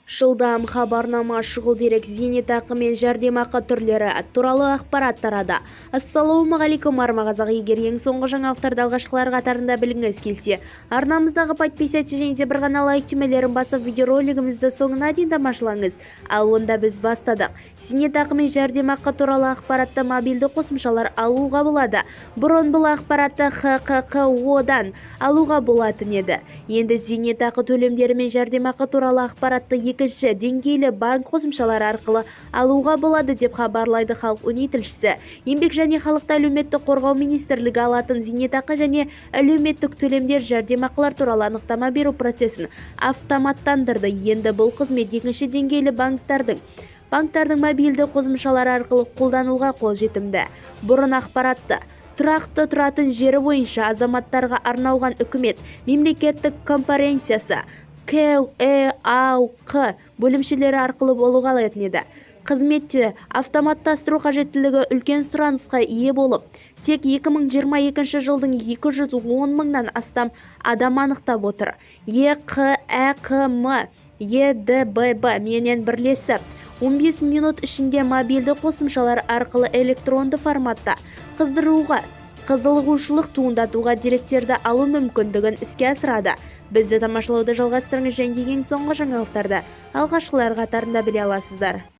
Жылдам хабарнама, шұғыл дерек, зейнетақы мен жәрдемақы түрлері туралы ақпарат тарады. Ассалаумағалейкум армағазақ, егер ең соңғы жаңалықтарды алғашқылар қатарында біліңіз келсе, арнамыздағы подписаться және де бір ғана лайк түймелерін басып видеоролигімізді соңына дейін тамашалаңыз. Ал онда біз бастадық. Зейнетақы мен жәрдемақы туралы ақпаратты мобильді қосымшалар алуға болады. Бұрын бұл ақпаратты ХККО-дан алуға болатын еді. Енді зейнетақы төлемдері мен жәрдемақы туралы ақпаратты екінші деңгейлі банк қосымшалары арқылы алуға болады деп хабарлайды Халық Үни тілшісі. Еңбек және халықты әлеуметтік қорғау министрлігі алатын зейнетақы және әлеуметтік төлемдер жәрдемақылар туралы анықтама беру процесін автоматтандырды. Енді бұл қызмет екінші деңгейлі банктердің мобильді қосымшалары арқылы қолдануға қолжетімді. Бұрын ақпаратты тұрақты тұратын жері бойынша азаматтарға арналған үкімет мемлекеттік корпорациясы КЭАУ бөлімшелері арқылы болуға алатын еді. Қызметте автоматтастыру қажеттілігі үлкен сұранысқа ие болып, тек 2022 жылдың 210 мыңнан астам адам анықтап отыр. ЕқЭКМ ЕДББ менен бірлесіп 15 минут ішінде мобильді қосымшалар арқылы электронды форматта қызығушылық туындатуға деректерді алу мүмкіндігін іске асырады. Бізді тамашалауды жалғастырыңыз және ең соңғы жаңалықтарды алғашқылар қатарында біле аласыздар.